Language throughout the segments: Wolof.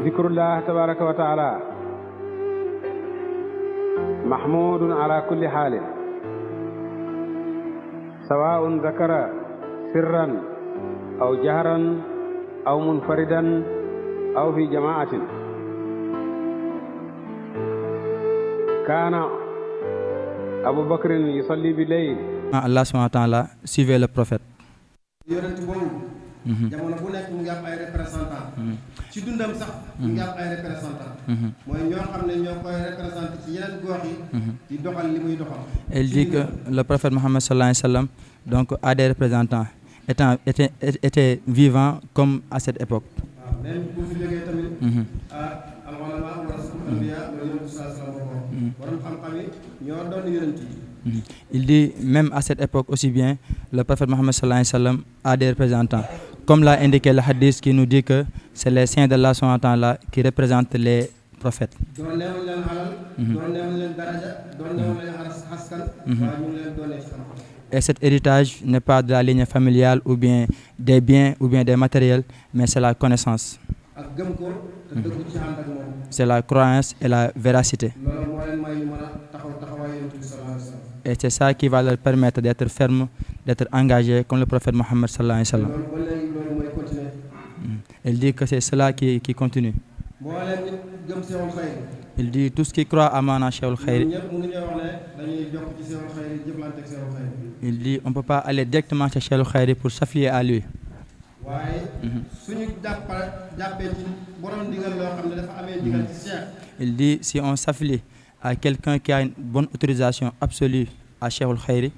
zikrullah tabaraka wa taala mahmudun ala kulli xaalin sawaun zakara sirran aw jahran aw munfaridan aw fi jamaatin kaana Abu Bakrin yusalli bi layl. Allah subhanahu wa ta'ala suivait le prophète. yonent boobu. jamono bu nekk mu ngi am ay représentant. ci dundam sax. mu ngi am ay représentant. mooy ñoo xam ne ñoo koy représenté ci yeneen gox yi. di doxal li muy doxal. Elle dit que le prophète Mohammed sallallahu alayhi wa sallam donc a des représentants étaient vivants comme à cette époque. waaw même bu fi jógee tamit. al-ulama warasatul anbiya loolu yonent sallallahu alayhi wa sallam borom xam-xam yi ñoo doon yonent yi. Il dit même à cette époque aussi bien le prophète Mohammed sallallahu alayhi wa sallam a des représentants. Comme l'a indiqué le hadith qui nous dit que c'est les saints d'Allah subhanahu wa ta'ala qui représentent les prophètes. Et cet héritage n'est pas de la ligne familiale ou bien des biens ou bien des matériels, mais c'est la connaissance. C'est la croyance et la véracité. Et c'est ça qui va leur permettre d'être fermes, d'être engagés comme le prophète Mohammed sallallahu alayhi wa sallam. Il dit que c'est cela qui continue. Il dit tout ce qui croit à Maana Cheikhul Khayri. Il dit on ne peut pas aller directement chez Cheikhul Khayri pour s'affilier à lui. Il dit si on s'affilie à quelqu'un qui a une bonne autorisation absolue à Cheikhul Khayri,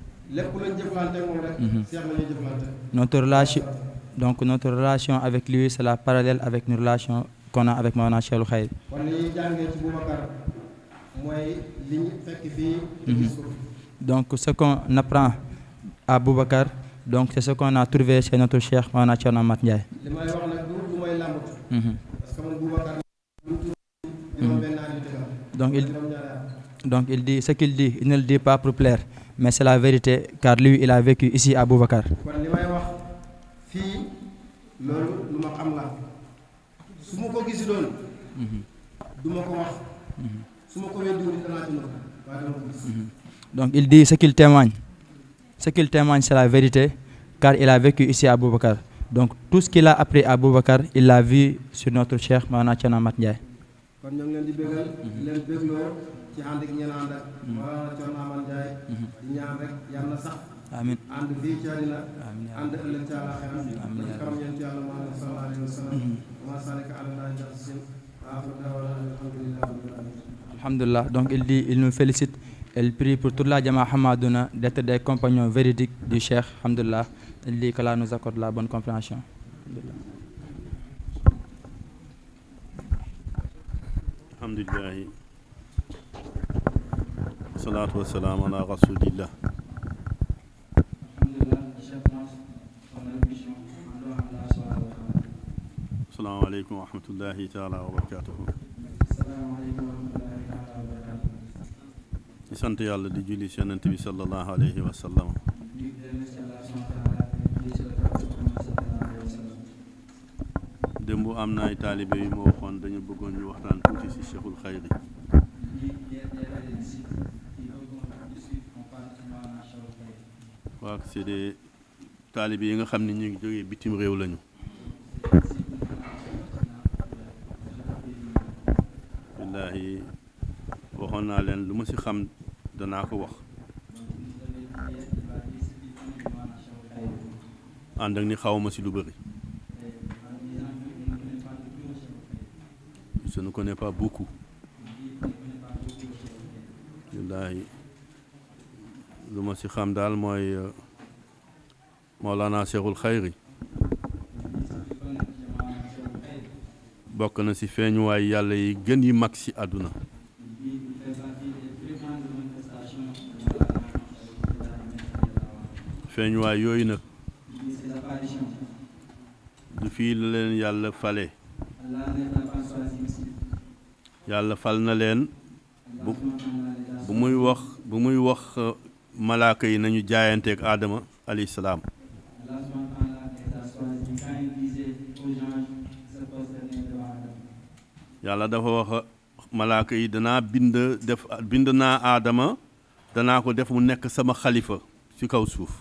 notre relation avec lui c'est la parallèle avec une relation qu'on a avec Mawlana Cheikhul Khayri. Donc ce qu'on apprend à Boubacar, donc c'est ce qu'on a trouvé chez notre Cheikh Mawlana Cheikh Ahmad Ndiaye. Donc il dit ce qu'il dit, il ne le dit pas pour plaire, mais c'est la vérité car lui il a vécu ici à Boubacar. Donc il dit ce qu'il témoigne c'est la vérité car il a vécu ici à Boubacar. Donc tout ce qu'il a appris à Boubacar il l'a vu sur notre Cheikh Mawlana Cheikh Ahmad Ndiaye. Amin. Alhamdulillah. Donc il dit, il nous félicite, il prie pour toute la Jama Hamadouna d'être des compagnons véridiques du Cheikh. Alhamdulillah. Il dit qu'Allah nous accorde la bonne compréhension. Alhamdulillah. Salatu wa salam ala rasulillah. Assalamu alaikum wa rahmatullahi ta'ala wa barakatuhu. Di sant Yàlla di julli ci Yonent bi sallallahu alayhi wa sallam. Démb am na ay taalibe yu ma waxoon dañu bëggoon ñu waxtaan tuuti ci Cheikhul Khayri. waaw c'est des taalibe yi nga xam ne ñu ngi jógee bitim réew lañu. wallaahi waxoon naa leen lu ma ci xam danaa ko wax. ànd ak ni xawma ci lu bëri. Je ne connais pas beaucoup. wallaahi lu ma ci xam daal mooy Mawlana Cheikhul Khayri bokk na ci feeñuwaay yàlla yi gën yi mag ci àdduna. feeñuwaay yooyu nag du fii la leen yàlla fale. yàlla fal na leen bu muy wax malaaka yi nañu jaayanteeg Aadama alayhi salaam. yàlla dafa wax malaaka yi danaa bind naa aadama danaa ko def mu nekk sama xalifa ci kaw suuf.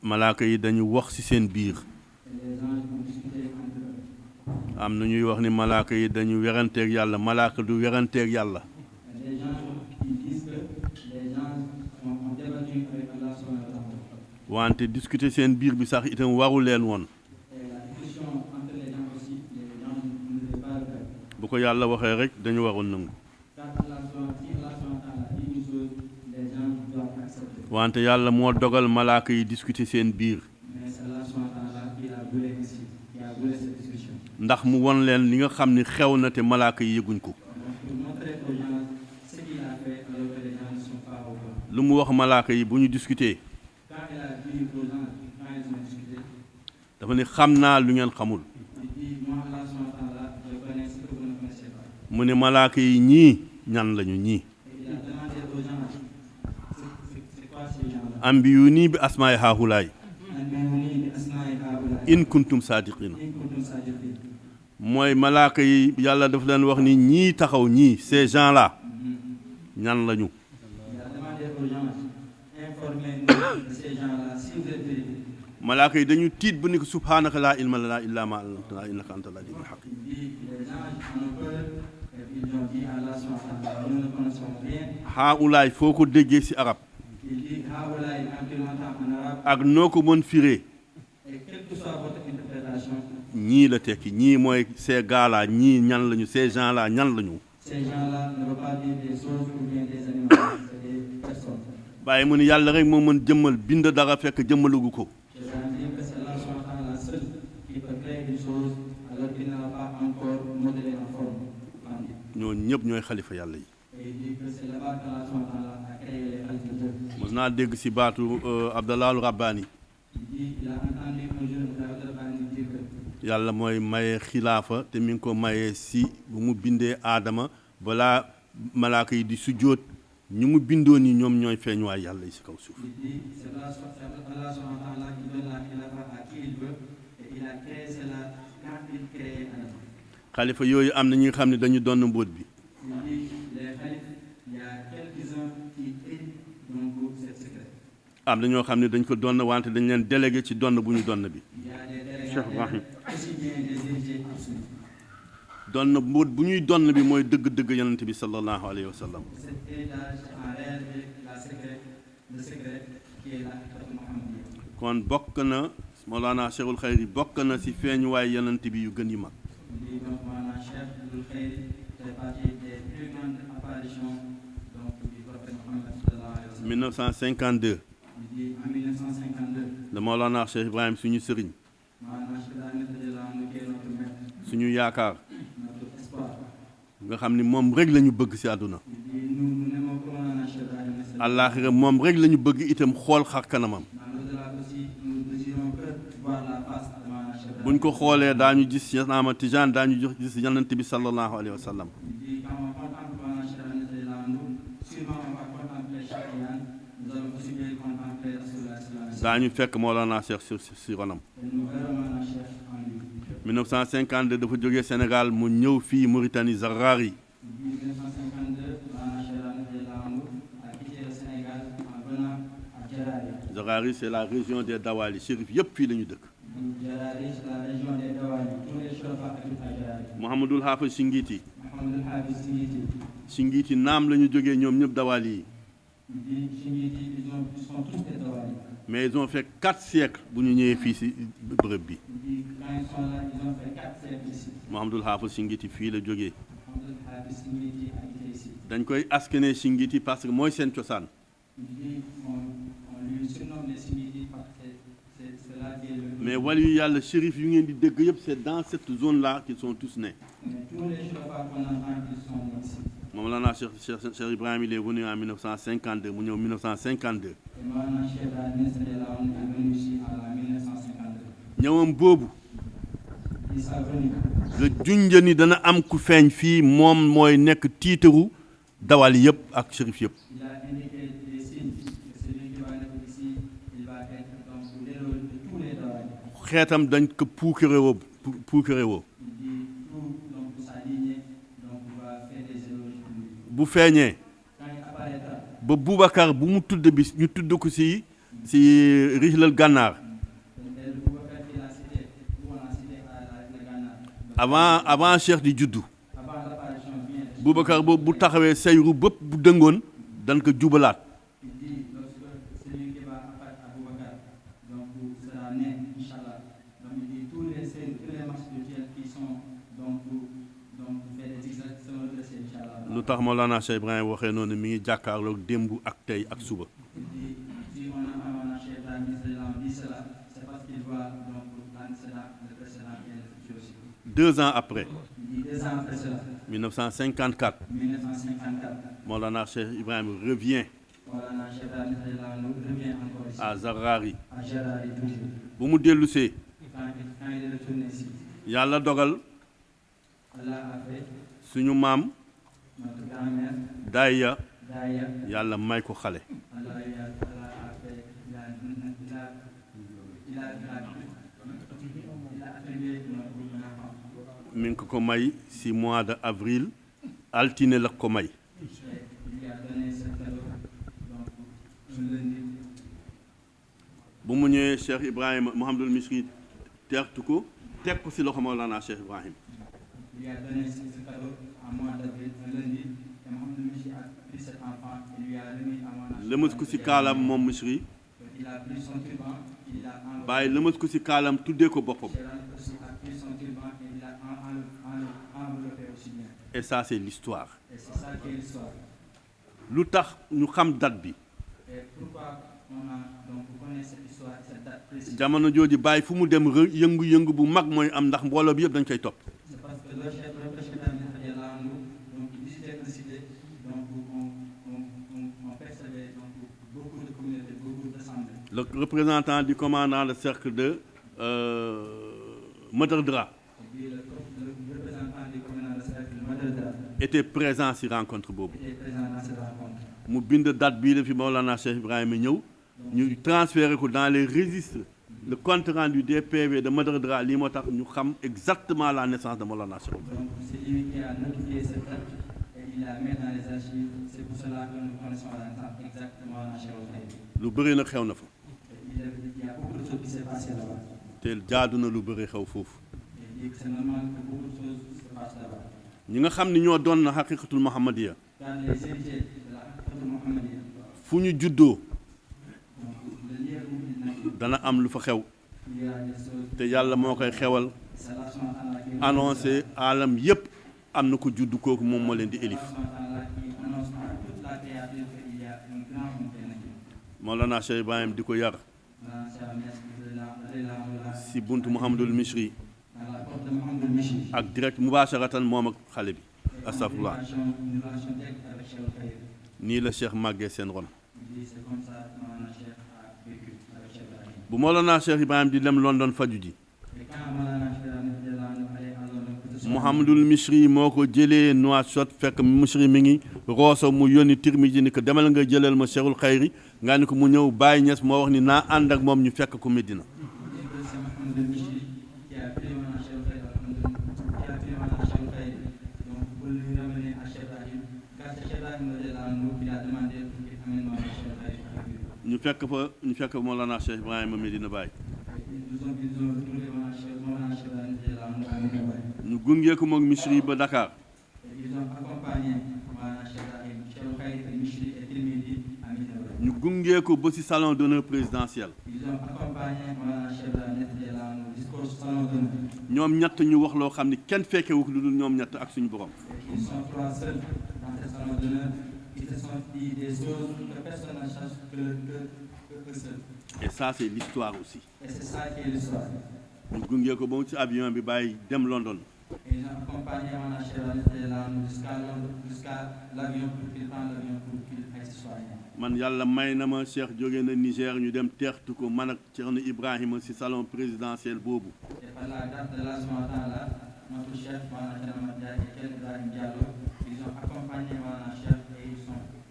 malaaka yi dañu wax ci seen biir. am na ñuy wax ni malaaka yi dañu weranteeg yàlla malaaka du weranteeg yàlla. wante discuter seen biir bi sax itam waru leen woon. bu ko yàlla waxee rek dañu waroon nangu. wante yàlla moo dogal malaaka yi discuter seen biir. ndax mu won leen li nga xam ni xew na te malaaka yi yëguñ ko. lu mu wax malaaka yi bu ñu discuter. dafa ne xam naa lu ngeen xamul. mu ne malaaka yi ñii ñan lañu ñii. ambiyuni bi asmaay haahulaay in kuntum saadiqina. mooy malaaka yi yàlla daf leen wax ni ñii taxaw ñii ces gens là ñan lañu. malaaka yi dañu tiit bu ni ko subhaanaka laa ilma lanaa illaa maa allamtanaa innaka anta al-aliimul hakiim. haahulaay foo ko déggee ci arab ak noo ko mën firee ñii la tekki ñii mooy ces gars là ñii ñan lañu ces gens là ñan lañu. bàyyi mu ne yàlla rek moo mën jëmmal bind dara fekk jëmmalagu ko. ñooñu ñëpp ñooy xalifa yàlla yi. mos naa dégg ci baatu Abdallah al-Rabbaani. yàlla mooy maye xilaafa te mi ngi ko mayee ci bu mu bindee aadama balaa malaaka yi di sujjóot ñu mu bindoon ni ñoom ñooy feeñuwaay yàlla yi ci kaw suuf. xalifa yooyu am na ñi nga xam ne dañu doon mbóot bi. am na ñoo xam ne dañ ko doon wante dañ leen délégué ci donn bu ñu donn bi. Cheikh Ibrahim donn mbóot bu ñuy donn bi mooy dëgg-dëgg yonent bi sallallahu alayhi wa sallam. kon bokk na Mawlana Cheikhul Khayri bokk na ci feeñuwaay yonent bi yu gën yi mag. 1952 le Mawlana Cheikh Ibrahim suñu sëriñ suñu yaakaar nga xam ni moom rek la ñu bëgg ci àdduna àllaaxira moom rek la ñu bëgg itam xool xar kanamam buñ ko xoolee daañu gis Cheikh Ahmad Tijaan daañu gis yonent bi sallallahu alayhi wa sallam daañu fekk Mawlana Cheikh si ronam 1952 dafa jógee Sénégal mu ñëw fii Mauritanie Zarari Zarari c'est la région des Dawali chérif yëpp fii la ñu dëkk Mouhamadul Hafiz Singiti Singiti naam la ñu jógee ñoom ñëpp Dawali yi mais ils ont fait 4 siècles bu ñu ñëwee fii ci bërëb bi Mouhamadul Hafiz Singiti fii la jógee dañ koy askane Singiti parce que mooy seen cosaan mais wàllu yu yàlla shérif yu ngeen di dégg yëpp c'est dans cette zone là qu'ils sont tous nés Mawlana Cheikh Ibrahim il est venu en 1952 mu ñëw 1952 ñëwam boobu la junja ni dana am ku feeñ fii moom mooy nekk tiitaru dawal yëpp ak shérif yëpp xeetam dañ ko puukarewoo puukarewoo. bu feeñee ba Boubacar bu mu tudd bi ñu tudd ko si Rihlal Gànnaar avant Cheikh di juddu Boubacar boobu bu taxawee sayru bëpp bu dëngoon dañ ko jubalaat. lu tax Mawlana Cheikh Ibrahim waxee noonu mi ngi jàkkaarloog démb ak tey ak suba. 2 ans après. 1954. Mawlana Cheikh Ibrahim revient. à Zarari. bu mu dellusee. yàlla dogal. suñu maam. Daaya yàlla may ko xale. mi ngi ko may ci mois de avril altine la ko may. bu mu ñëwee Cheikh Ibrahima Mouhamadul Misri teertu ko teg ko ci loxo Mawlana Cheikh Ibrahim. lëmas ko ci kaalam moom Misri bàyyi lëmas ko ci kaalam tuddee ko boppam. et ça c'est l'histoire. lu tax ñu xam date bi. jamono jooju bàyyi fu mu dem yëngu-yëngu bu mag mooy am ndax mbooloo bi yëpp dañ koy topp. le représentant du commandant de cercle de Madardra était présent ci rencontre boobu. mu bind date bii la fi Mawlana Cheikh Ibrahima ñëw ñu transféré ko dans les registres le compte rendu du DPV de Madardra lii moo tax ñu xam exactement la naissance de Mawlana Cheikh Ibrahima. Donc c'est lui qui a notifié cette date et il la met dans les archives. C'est pour cela que nous connaissons à l'instant exactement la Cheikh Ibrahima. lu bëri nag xew na fa. Il y a beaucoup de choses qui s'est passé là-bas. te jaadu na lu bëri xew foofu. Et c'est normal que beaucoup de choses se passent là-bas. ñi nga xam ni ñoo doon na xaqiqatul muhammadiya. Car les héritiers de la xaqiqatul muhammadiya. fu ñu juddoo. le lieu où ils naissent. dana am lu fa xew. Il y a des choses. te yàlla moo koy xewal. C'est Allah subhanahu wa ta'ala qui annoncé alam yépp am na ko juddu kooku moom moo leen di élif. Allah subhanahu wa ta'ala qui annonce à toute la créature qu'il y a un grand montagne. Mawlana Cheikh Ibrahim di ko yar. si buntu Mouhamadul Misri. Dans la porte de Mouhamadul Misri. ak direct mubasharatan moom ak xale bi. astafurlah Une relation directe avec Cheikh Ibrahim. nii la Cheikh màggee seen ron. C'est comme ça que Mawlana Cheikh a vécu avec Cheikh Ibrahim. bu Mawlana Cheikh Ibrahim di dem London faju ji. Et quand Mawlana Cheikh Ibrahim allait à London pour se Mouhamadul Misri moo ko jëlee Nouakchott fekk Misri mi ngi Rosso mu yónni Tirmidhi ni ko demal nga jëlal ma Cheikhul Khayri nga ni ko mu ñëw Baye Niass moo wax ni naa ànd ak moom ñu fekk ko Medina. c'est Mouhamadul Misri qui a pris Mawlana Cheikh Ibrahim, qui a pris Mawlana Cheikh Ibrahim, donc pour lui ramener à Cheikh Ibrahim. Car c'est Cheikh Ibrahim qui a demandé pour qu'il amène Mawlana Cheikh Ibrahim. ñu fekk fa Mawlana Cheikh Ibrahima Medina Baye. Ils ont retrouvé Mawlana Cheikh Ibrahim à Medina Baye. ñu gungee ko moog Misri ba Dakar. Ils ont accompagné Mawlana Cheikh Ibrahim, Cheikh Ibrahim, Misri et Tirmidhi à Medina Baye. ñu gungee ko ba ci salon d'honneur présidentiel. Ils ont accompagné Mawlana Cheikh Ibrahim jusqu'au salon d'honneur. ñoom ñett ñu wax loo xam ni kenn fekkewu lu dul ñoom ñett ak suñu borom. Ils sont 3 seuls dans ce salon d'honneur. Ils se sont dit des choses que personne ne sache que eux seuls. et ça c'est l'histoire aussi. Et c'est ça qui est l'histoire. ñu gungee ko ba mu ci avion bi bàyyi dem London. Et ils ont accompagné Mawlana Cheikh Ibrahim jusqu'à l'avion pour qu'il prenne l'avion pour qu'il aille se soigner. man yàlla may na ma Cheikh jóge na Niger ñu dem teertu ko man ak Thierno Ibrahima ci salon présidentiel boobu. Et par la grâce de Allah subhanahu wa ta'ala, notre chef Mawlana Cheikh Ahmad et Thierno Ibrahim Diallo, ils ont accompagné Mawlana Cheikh et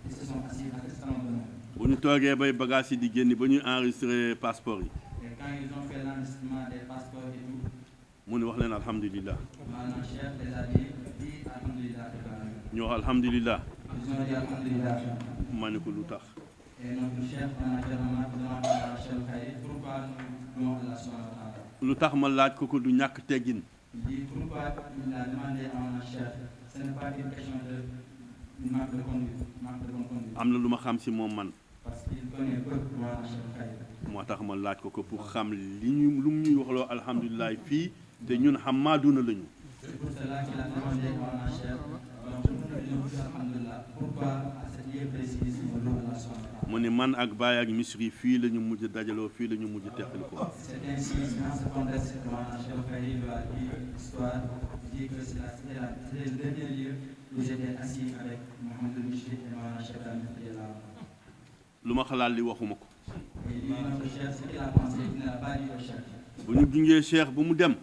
ils se sont assis à ce salon d'honneur. bu ñu toogee bay bagages yi di génn ba ñuy enregistré passeport yi. Et quand ils ont fait l'enregistrement des passeports et tout, mu ne wax leen alhamdulilah. maanaam Cheikh les a dit alhamdulillah. ñu wax alhamdulilah. Ils ont dit alhamdulillah. ma ne ko lu tax. Et notre chef demande à Cheikh Khaïri pourquoi nous louons Allah subhanahu wa ta'ala. lu tax ma laaj ko du ñàkk teggin. Il dit pourquoi il a demandé à mon chef. Ce n'est pas une question de manque de conduite, manque de bonne conduite. am na lu ma xam si moom man. Parce qu'il connaît peu mon Cheikh Khaïri. moo tax ma laaj ko pour xam li ñu lu mu ñuy waxloo alhamdulilah fii te ñun xamaaduna lañu. C'est pour cela qu'il a demandé à mon chef. Donc nous disons alhamdulillah. Pourquoi à cette lieu précis nous louons Allah subhanahu wa ta'ala. mu ne man ak Baye ak Misri fii la ñu mujj dajaloo fii la ñu mujj teqali ko. C'est ainsi, dans ce contexte, que mon Cheikh Khaïri lui a dit l'histoire, dit que c'était le dernier lieu où j'étais assis avec Mohamed Michri et mon Cheikh Khaïri là. lu ma xalaat li waxuma ko. Et lui, notre chef, ce qu'il a pensé, il ne l'a pas dit au chef. bu ñu gungee Cheikh bu mu dem.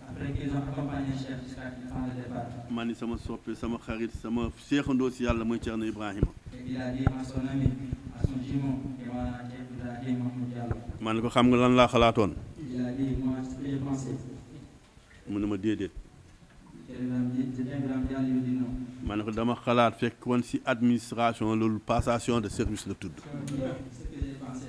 Après qu'ils ont accompagné le chef jusqu'à qu'il prenne le départ. ma ni sama soppe sama xarit sama seexandoo si yàlla mooy Ceerno Ibrahima. Et il a dit à son ami, à son jumeau, et mon Cheikh Ibrahim Mahmoud Diallo. ma ne ko xam nga lan laa xalaatoon. Il a dit, moi, ce que j'ai pensé. mu ne ma déedéet. Ibrahim Diallo lui dit non. ma ne ko dama xalaat fekk woon si administration loolu passation de service la tudd. Ce que j'ai pensé,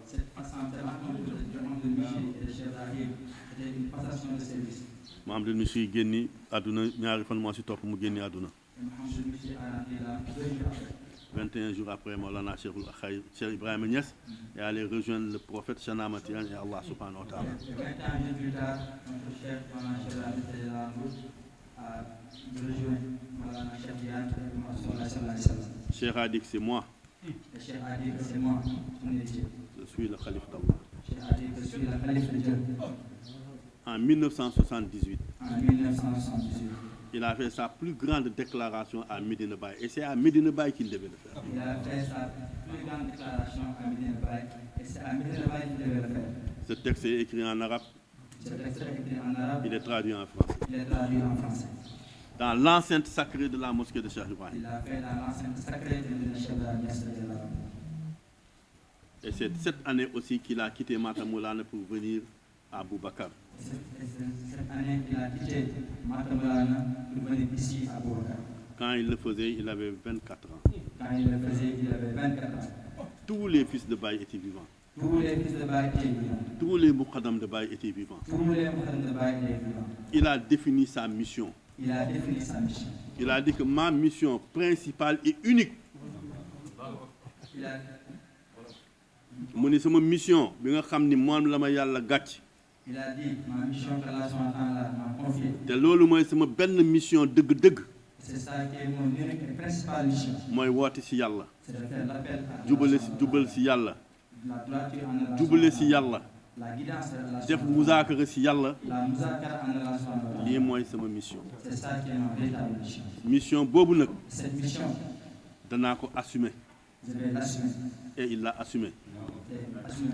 cette rencontre de Mohamed Michri et de Cheikh Ibrahim, c'était une passation de service. Mohamed Misri génni àdduna ñaari fan moo si topp mu génni àdduna. Et Mohamed Michri a rentré là 2 jours après. 21 jours après Maulana Cheikh Ibrahima Niass est allé rejoindre le prophète Cheikh Ahmad Tidiane et Allah subhanahu wa ta'ala. 21 jours plus tard, notre chef Maulana Cheikh Ibrahim a rejoint Maulana Cheikh Tidiane et Rasulullah sallallahu alayhi wa sallam. Cheikh a dit que c'est moi. Le Cheikh a dit que c'est moi, son héritier. Je suis le khalife d'Allah. Cheikh a dit que je suis le khalife de Dieu. En 1978, En 1978, il a fait sa plus grande déclaration à Medina Baye. Et c'est à Medina Baye qu'il devait le faire. il a fait sa plus grande déclaration à Medina Baye, et c'est à Medina Baye qu'il devait le faire. Ce texte est écrit en arabe, Ce texte est écrit en arabe, il est traduit en français. il est traduit en français. Dans l'enceinte sacrée de la mosquée de Cheikh Ibrahim. Il l'a fait dans l'enceinte sacrée de Cheikh Ibrahim Niass. Et c'est cette année aussi qu'il a quitté Matamoulane pour venir à Boubacar. Cette année, il a quitté Matamoulane pour venir ici à Boubacar. Quand il le faisait, il avait 24 ans. Quand il le faisait, il avait 24 ans. Tous les fils de Baye étaient vivants. Tous les fils de Baye étaient vivants. Tous les Moukadam de Baye étaient vivants. Tous les Moukadam de Baye étaient vivants. Il a défini sa mission. Il a défini sa mission. Il a dit que ma mission principale et unique. Il a mu ni sama mission bi nga xam ni moom la ma yàlla gàcc. Il a dit, ma mission que Allah m'a confiée. te loolu mooy sama benn mission dëgg-dëgg. C'est ça qui est mon unique et principale mission. mooy woote si yàlla. C'est de faire l'appel à jubal si yàlla. la droiture en relation jubale si yàlla. la guidance en relation def muzaakara si yàlla. la muzaakara en relation lii mooy sama mission. c'est ça qui est ma véritable mission. mission boobu nag. Cette mission, danaa ko assumer. je vais l'assumer. et il l'a assumé. Et assumer.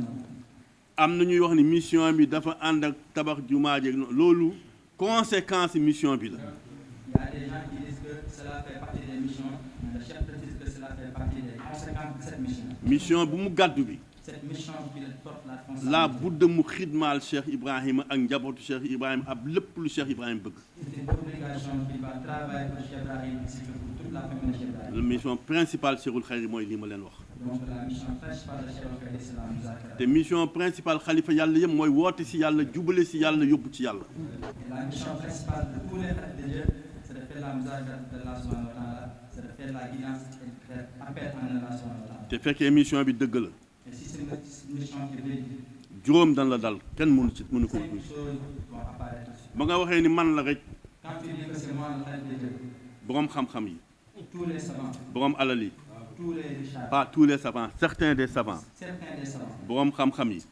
am na ñuy wax ni mission bi dafa ànd ak tabax jumaa jeeg loolu conséquence mission bi la. Il y a des gens qui disent que cela fait partie des missions, mais le chef précise que cela fait partie des conséquences de cette mission. mission bu mu gàddu bi. Cette mission qui porte la responsabilité. la budda mu xidmaal Cheikh Ibrahima ak njabootu Cheikh Ibrahima ab lépp lu Cheikh Ibrahima bëgg. C'est une obligation qui va travailler pour Cheikh Ibrahim ainsi que pour toute la famille de Cheikh Ibrahim. la mission principale Cheikhul Khayri mooy lii ma leen wax. Donc la mission principale de Cheikh Ibrahim c'est la muzaakara. te mission principale xalifa yàlla yëpp mooy woote si yàlla jubale si yàlla yóbbu ci yàlla. Et la mission principale de tous les frères de Dieu, c'est de faire la muzaakara de Allah subhanahu wa ta'ala, c'est de faire la guidance et de faire appel en Allah subhanahu wa ta'ala. te fekkee mission bi dëgg la. Et si c'est une mission qui est véridique, juróom dan la dal kenn mënu ko. 5 choses vont apparaître. ba nga waxee ni man la rek. Quand tu dis que c'est moi le frère de Dieu, borom xam-xam yi. tous les savants, borom alal yi. tous les richards, pas tous les savants certains des savants. certains des savants, borom xam-xam yi.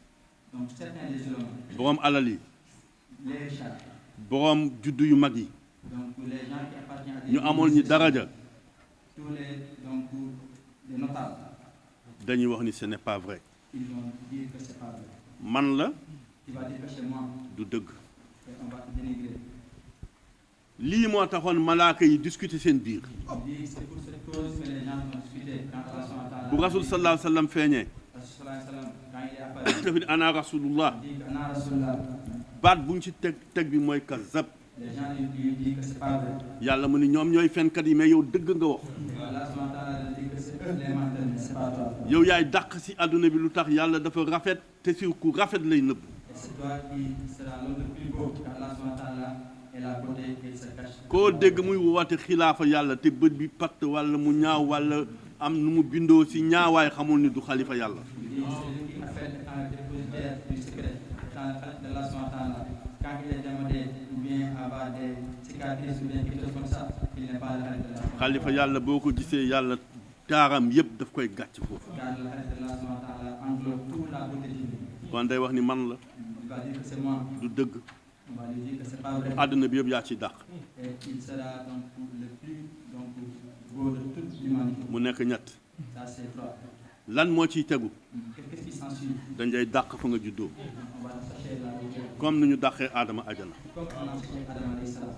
donc certains des ulémas, borom alal yi. les richards, borom juddu yu mag yi. donc les gens qui appartiennent à des ñu amoon ñi daraja. tous les donc des notables, dañuy wax ni ce n'est pas vrai. ils vont dire que c'est pas vrai. man la Tu vas dire que c'est moi du dëgg. et on va te dénigrer. lii moo taxoon malaaka yi discuter seen biir. Il dit c'est pour cette cause que les gens ont discuté quand Allah subhanahu wa ta'ala. bu rasul sallallahu alayhi wa sallam feeñee. Rasul sallallahu alayhi wa sallam, quand il est apparu, dafa ni ana rasulullah dit Ana Rasulullah. baat bu ñu ci teg bi mooy kazab Les gens lui disent que c'est pas vrai. yàlla mu ni ñoom ñooy fenkat yi mais yow dëgg nga wax Allah subhanahu wa ta'ala dit que c'est eux les menteurs, mais c'est pas toi. yow yaay dàq si àdduna bi lu tax yàlla dafa rafet te si ku rafet lay nëbb Et c'est toi qui sera l'homme le plus beau, car Allah subhanahu wa ta'ala est la beauté et il se cache. koo dégg muy woote xilaafa yàlla te bët bi patt wala mu ñaaw wala am nu mu bindoo si ñaawaay xamul ni du xalifa yàlla Il dit, celui qui a fait un dépositaire du secret, étant le khalife d'Allah subhanahu wa ta'ala, quand il est demandé ou bien avoir des cicatrices ou bien quelque chose comme ça, il n'est pas le khalife d'Allah. xalifa yàlla boo ko gisee yàlla taaram yëpp daf koy gàcc foofu Car le khalife d'Allah subhanahu wa ta'ala englobe toute la beauté divine. kon day wax ni man la Il va dire que c'est moi. du dëgg On va lui dire que c'est pas vrai. àdduna bi yëpp yaa ciy dàq Et il sera donc le plus donc, beau de toute l'humanité. mu nekk ñett Ça, c'est trois. lan moo ciy tegu Qu'est-ce qui s'ensuit? dañ lay dàq fa nga juddoo On va chercher la hauteur. comme ni ñu dàqee aadama ajana Comme on a cherché Adam alayhi salam.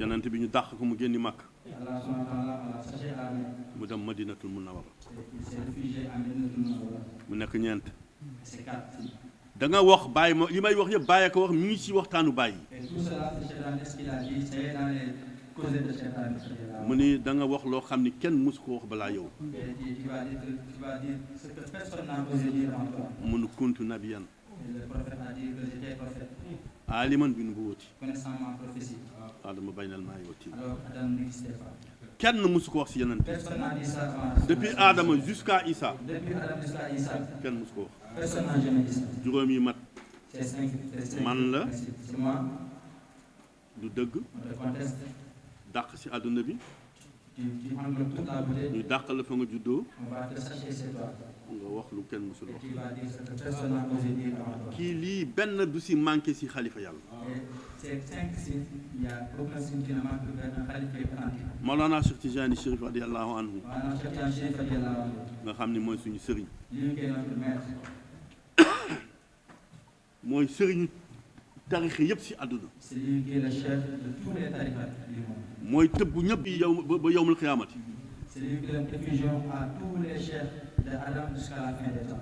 yonent bi ñu dàq ko mu génni màkk Allah subhanahu wa ta'ala, on l'a cherché à la mer. mu dem madinatul munawwara Et il s'est réfugié à Médinatul Munawwara. mu nekk ñeent C'est quatre. da nga wax bàyyi ma li may wax yëpp bàyyi ko wax mi ngi ci waxtaanu bàyyi Et tout cela, c'est Shaitan, ce qu'il a dit, c'est dans les causes de Shaitan. mu ni da nga wax loo xam ni kenn mësu ko wax balaa yow Et tu vas dire ce que personne n'a osé dire avant toi. mu nu kuntu nabiyan Et le prophète a dit que j'étais prophète, aliman bi nubuwwati connaissant ma prophétie. aadama baynal maa'i wa tiin Alors Adam n'existait pas. kenn mësu ko wax si yonent Personne n'a dit ça avant. depuis aadama jusqu'à Isa Depuis Adam jusqu'à Isa, kenn mësu ko wax personne n'a jamais dit ça. juróom yi mat C'est cinq. Man la. C'est moi, du dëgg on te conteste. dàq si àdduna bi Tu englobes toute la beauté. ñu dàq la fa nga juddoo On va te chercher, c'est toi. nga wax lu kenn mësul Et wax tu vas dire ce que personne n'a osé dire avant toi. kii lii benn du si manqué si xalifa yàlla Et ces cinq signes, il n'y a aucun signe qui ne manque vers un khalife qui est authentique. Mawlana Cheikh Tijani Chérif radiyallahu anhu Maanaam Cheikh Tidiane Chérif radiyallahu anhu, nga xam ni mooy suñu sëriñ lui qui est notre maître, mooy sëriñu tarix yëpp si àdduna c'est lui qui est le chef de tous les tarifats du monde. mooy tëbb ñëpp yi yow ba yowmul xiyaamati C'est lui qui donne effusion à tous les chefs de Adam jusqu'à la fin des temps.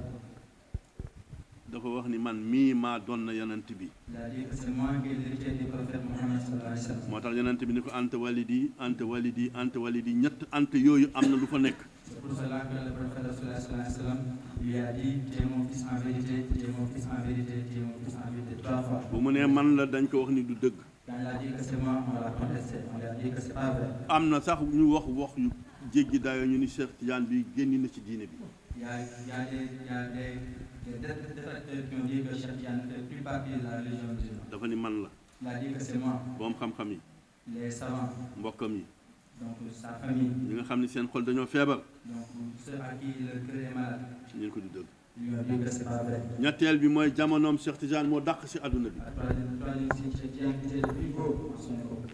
dafa wax ni man mii maa doon na yonent bi Il a dit que c'est moi qui ai l'héritier du prophète Mohammed sallallahu alayhi wa sallam. moo tax yonent bi ni ko anta walidi anta walidi anta walidi ñett anta yooyu am na lu fa nekk C'est pour cela que le prophète Rasulullah sallallahu alayhi wa sallam lui a dit, tu es mon fils en vérité, tu es mon fils en vérité, tu es mon fils en vérité, trois fois. bu mu nee man la dañ ko wax ni du dëgg Quand il a dit que c'est moi, on l'a contesté. On lui a dit que c'est pas vrai. am na sax ñu wax yu jéggi dayoo ñu ni Cheikh Tidiane bi génn na ci diine bi Il y a des détracteurs qui ont dit que Cheikh Tidiane ne fait plus partie de la religion musulmane. dafa ni man la Il a dit que c'est moi, boom xam-xam yi les savants, mbokkam yi donc sa famille, ñi nga xam ni seen xol dañoo feebar donc ceux à qui le cœur est malade, ñu ko du dëgg lui ont dit que c'est pas vrai. ñetteel bi mooy jamonoom Cheikh Tidiane moo dàq si àdduna bi Le troisième signe, Cheikh Tidiane était le plus beau en son époque.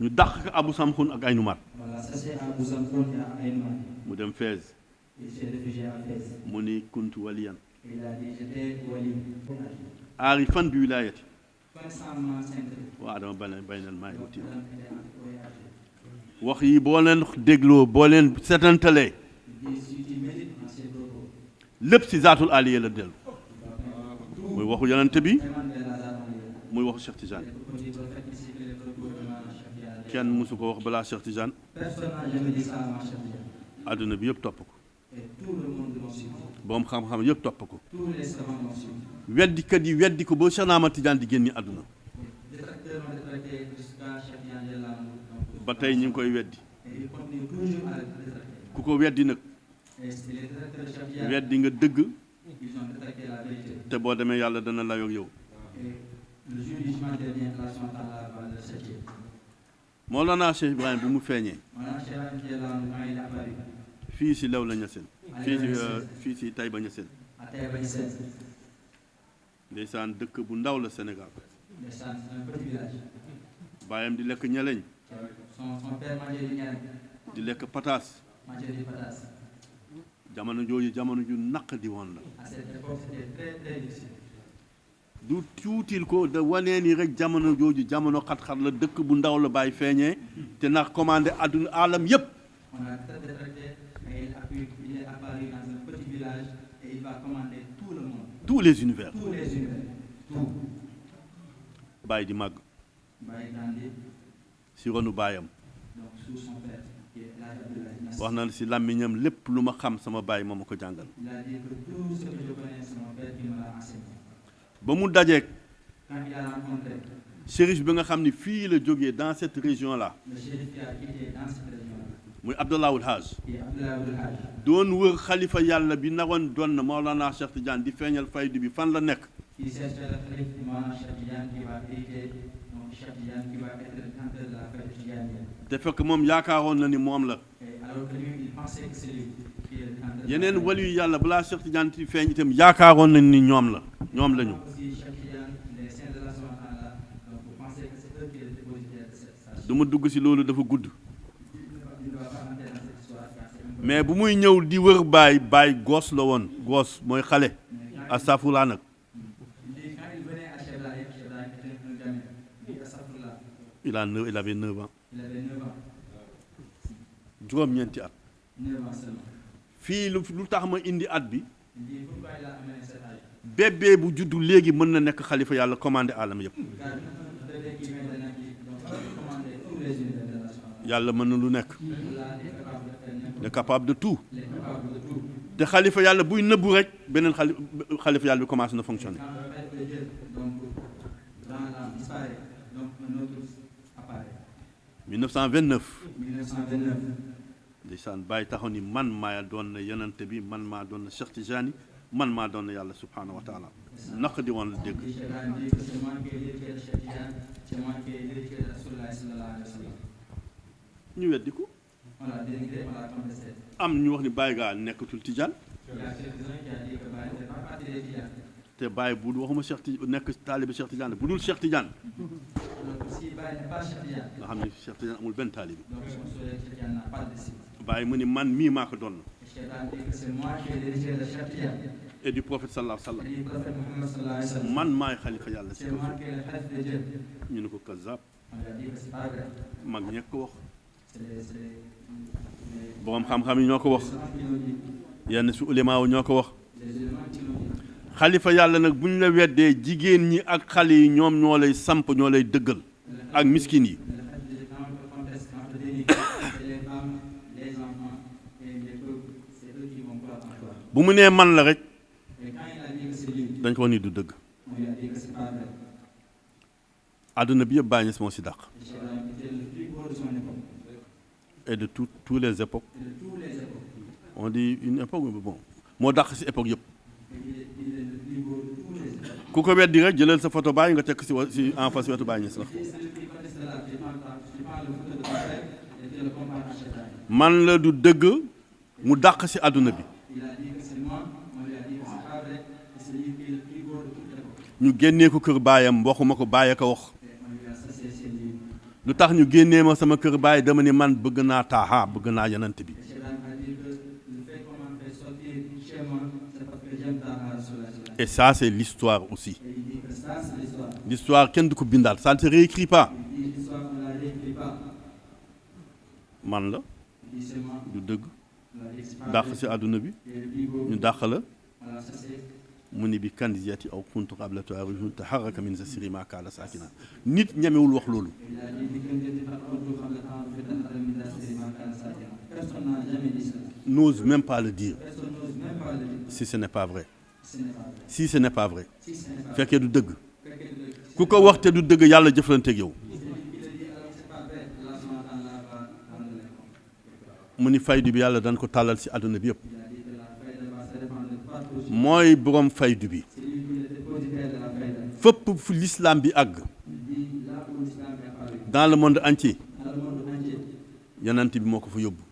ñu dàq ko Abu Samxun ak ay numaat On l'a cherché à Bouzampoun et à Aïnoumane. mu dem Fès Il s'est réfugié à Fès. mu ni kuntu waliyan Et il a dit, j'étais wali. aarifan bi wilaayati Connaissant ma sainteté. wa adama baynal maa'i wa tiin Adam était entre eau et argile. wax yi boo leen dégloo boo leen setantalee Il dit, si tu médites en ces propos, lépp si zaatul aliya la dellu muy waxu yonente bi vraiment de la Zadon, muy waxu Cheikh Tidiane les propos du prophète ici que les propos de Mawlana Cheikh Tidiane. kenn mësu ko wax balaa Cheikh Tidiane Personne n'a jamais dit ça à Cheikh Tidiane. àdduna bi yëpp topp ko Et tout le monde l'ont suivi. boom xam-xam yëpp topp ko Tous les savants l'ont suivi. weddikat yi weddi ko ba Cheikh Ahmad Tidiane di génni àdduna Les détracteurs ont détracté jusqu'à Cheikh Tidiane de la ba tey ñu ngi koy weddi Et ils continuent toujours à le détracter. ku ko weddi nag Et c'est les détracteurs de Cheikh Tidiane, weddi nga dëgg ils ont détracté la vérité. te boo demee yàlla dana layoog yow Et le jour du jugement dernier, Allah subhanahu wa ta'ala va le châtier. Mawlana Cheikh Ibrahim bu mu feeñee Mawlana Cheikh Ibrahim qui est là, quand il est apparu, fii si Léona Niassène fii si Taïba Niassène à Taïba Niassène, ndeysaan dëkk bu ndaw la Sénégal c'est un petit village. baayam di lekk ñeleñ Son père mangeait du niaque, di lekk pataas mangeait du patas. jamono jooju jamono ju naq di woon la À cette époque, c'était très très difficile. du tuutil ko da wanee ni rek jamono jooju jamono xat-xat la dëkk bu ndaw la bàyyi feeñee te ndax commandé àdduna alam yépp On a très détracté, mais il est apparu dans un petit village et il va commander tous les univers. Tous les univers. Tout. Baye di màgg Baye grandi si ronu baayam donc sous son père qui est l'âge Abdoulaye Niass. wax na si làmmiñam lépp lu ma xam sama baay moo ma ko jàngal. Il a dit que tout ce que je connais c'est mon père qui me l'a enseigné. ba mu dajeek Quand il a rencontré shérif bi nga xam ni fii la jógee dans cette région là le chérif qui a quitté dans cette région-là, muy Abdoulaye Hadj qui est Abdoulaye Abdoul Hadj, doon wër xalifa yàlla bi naroon doon na Maolana Cheikh Tidiane di feeñal faydu bi fan la nekk. qui cherchait le khalife Maulana Cheikh Tidiane qui va hériter, donc Cheikh Tidiane qui va être le canteur de la fête tidiane. te fekk moom yaakaaroon na ni moom la. Et alors que lui, il pensait que c'est lui qui est le canteur. yeneen wali yu yàlla balaa Cheikh Tidiane di feeñ itam yaakaaroon nañ ni ñoom la ñoom la ñu. Aussi Cheikh Tidiane, les saints de la Soumana là, donc vous pensez que c'est eux qui étaient dépositaires de cette station. du ma dugg si loolu dafa gudd. Il ne va pas rentrer dans cette histoire car c'est un peu. mais bu muy ñëw di wër baay goos la woon goos mooy xale. astafurlaa nag Il dit quand il venait à Cheikh Ibrahim était un gamin. Il dit Astaghfirullah, il avait 9 ans il avait 9 ans. juróom-ñeenti at. 9 ans seulement. fii lu tax ma indi at bi Il dit pourquoi il a amené cet âge. bébé bu juddu léegi mën na nekk xalifa yàlla commandé alam yëpp. Car le bébé qui vient de naître, donc il peut commander tous les univers de la Soumana. yàlla mën na lu nekk. Allah est capable de faire n'importe il est capable de tout. Il est capable de tout. te xalifa yàlla buy nëbbu rek beneen xalifa yàlla bi commencé na fonctionner. Quand le fait de Dieu, donc, dans l'âme disparaît, donc un autre apparaît. 1929 1929, ndeysaan bàyyi taxaw ni man maa doon na yenante bi man maa doon na Cheikh Tijani man maa doon na yàlla subhanahu wa taala naq di woon la dégg. Cheikh Ibrahim dit que c'est moi qui ai hérité de Cheikh Tidiane, c'est moi qui ai hérité de Rasulullah sallallahu alayhi wa sallam. ñu weddi ko On l'a dénigré, on l'a contesté. am ñu wax ni bàyyi gaa nekkatul Tijaan Il y a quelques-uns qui ont dit que Baye ne fait pas partie des Tidianes. te bàyyi bu waxuma Cheikh Tidiane nekk taalibe Cheikh Tidiane bu dul Cheikh Tidiane Donc si Baye n'est pas Cheikh Tidiane, nga xam ne Cheikh Tidiane amul benn taalibe donc on saurait que Cheikh Tidiane n'a pas de disciple. bàyyi mu ni man mii maa ko doon Et Cheikh Ibrahim dit que c'est moi qui ai hérité de Cheikh Tidiane. et du prophète sallallahu alayhi wa Et sallam du prophète Mohammed sallallahu alayhi wa sallam. man maay xalifa yàlla si C'est kaw moi qui ai le khalife de Dieu. ñu ne ko kazab On lui a dit que c'est pas vrai. mag ñekk ko wax C'est les borom xam-xam yi ñoo ko wax musulmans qui l'ont dit. yenn si ulémaa wu ñoo ko wax Les musulmans qui l'ont dit. xalifa yàlla nag bu ñu la weddee jigéen ñi ak xale yi ñoom ñoo lay samp ñoo lay dëggal ak miskin yi. Le khalife de Dieu, quand on conteste, quand on dénigre, c'est les femmes, les enfants et les peuples. C'est eux qui vont croire en toi. bu mu nee man la rek Et quand il a dit que c'est lui, dañ ko wax ni du dëgg on lui a dit que c'est pas vrai. àdduna bi yëpp bàyyi moo si dàq Et Cheikh Ibrahim était le plus beau de son époque. et de tous les époques Et de tous les époques. on dit une époque bon moo dàq si époque yëpp Et il est le plus beau de tous les époques. ku ko weddi rek jëlal sa photo bàyyi nga tekk si en face wetu bàyyi ñes la Et celui qui conteste là, tu prends le photo de ton frère et tu le compares à Cheikh Ibrahim. man la du dëgg mu dàq si àdduna bi Il a dit que c'est moi, on lui a dit que c'est pas vrai, et c'est lui qui est le plus beau de toute l'époque. ñu génnee ko kër baayam waxuma ko bàyyi ko wax Et on lui a associé ses livres. lu tax ñu génnee ma sama kër baay dama ni man bëgg naa taaha bëgg naa yenant bi Et Cheikh Ibrahim a dit que le fait qu'on m'a fait sortir chez moi, c'est parce que j'aime ta race sur la chaîne. et ça c'est l'histoire aussi Et il dit que ça, c'est l'histoire. l'histoire kenn du ko bindaal ça ne se réécrit pas Il dit l'histoire, on ne la réécrit pas. man la Il dit c'est moi, du dëgg on l'a dit que c'est pas dàq vrai. si àdduna bi Et le plus beau, ñu dàq la on l'a associé. mu ni bi kandisiyati aw kuntu qabla taarujun taharraka min zasiri ma kaala sakina nit ñemewul wax loolu Il a dit que Dieu te fait ordre comme le temps de faire la remise à ses mains quand ça vient. Personne n'a jamais dit ça. n'ose même pas le dire Personne n'ose même pas le dire. si ce n'est pas vrai Ce n'est pas vrai. si ce n'est pas vrai Si ce n'est pas vrai. fekkee du dëgg Quelqu'un de- ku ko wax te du dëgg yàlla jëflanteeg yow Il le dit alors que c'est pas vrai. Allah subhanahu wa ta'ala va rendre les comptes. mu ni faydu bi yàlla dañ ko tàllal si àdduna bi yëpp Il a dit que la faïda va se répandre partout. mooy borom faydu bi C'est lui qui est le dépositaire de la faïda. fépp fu l'islam bi àgg Il dit là où l'islam est apparu. dans le monde entier Dans le monde entier. yanant bi moo ko fa yóbbu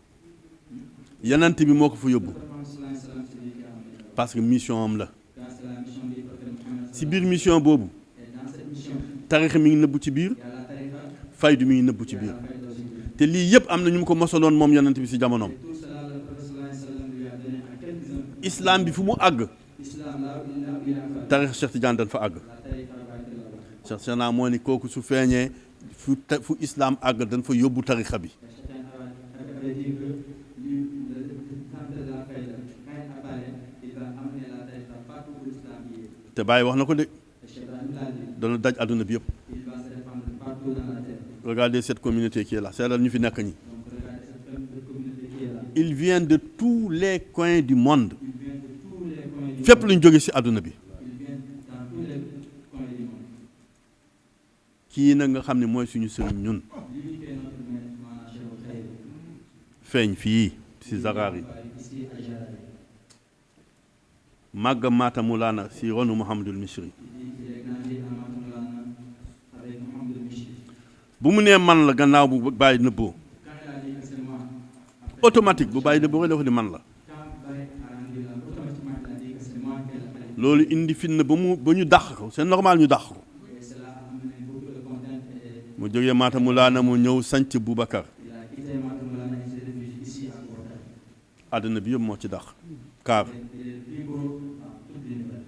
yanant bi moo ko fa yóbbu Le prophète sallallahu alayhi wa sallam, c'est lui qui a amené. parce que mission am la Car c'est la mission du prophète Mohammed si biir mission boobu Et dans cette mission, tarixa mi ngi nëbbu ci biir il y a la tariqa, faydu mi ngi nëbbu ci il y a biir la faïda aussi. te lii yëpp am na ñu mu ko mosaloon moom yanant bi si jamonoom Et tout cela, le prophète sallallahu alayhi wa sallam lui a donné à quelques-uns. islam bi fu mu àgg Islam, là où il a fait. tarixa Cheikh Tidiane dañ fa àgg La tariqa va être là-bas. Cheikh Tidiane moo ni kooku su feeñee fu islam àgg dañ fa yóbbu tarixa bi Et chacun avait dit que lui, le centre de la faïda, quand il apparaît, il va amener la tariqa partout où l'islam y est. te bàyyi wax na ko de Et Cheikh Ibrahim l'a dit. dana daj àdduna bi yëpp. Il va se répandre partout dans la terre. Regardez cette communauté qui est là seetal ñu fi nekk ñi. Donc regardez cette communauté qui est là. Ils viennent de tous les coins du monde. Ils viennent de tous les coins du fépp monde. lu ñu jóge ci àdduna bi. Ils viennent dans tous les coins du monde. kii nag nga xam ne mooy suñu sëriñ ñun. Lui qui est notre maître, maanaam Cheikhul Khayri. feeñ fii ci Zagari. Ici à Jarari. màgg Maata Mulaana ci ronu Mouhamadul Misri. Il est grandi à Matamulana avec Mohamed Michel. bu mu nee man la gannaaw bu bàyyi nëbboo. Quand il a dit que c'est moi, après, automatique bu bàyyi nëbboo dafa di man la. quand Baye a rendu là, automatiquement il a dit que c'est moi qui ai appelé. loolu indi fitna ba ñu dàq ko c'est normal ñu dàq ko. Et cela a amené beaucoup de contraintes et mu jógee Maata Mulaana mu ñëw sanc Boubacar. il a quitté Matamulana et s'est réfugié ici à Boubacar. àdduna bi yëpp moo ci dàq. car Il est le plus beau dans toute l'univers.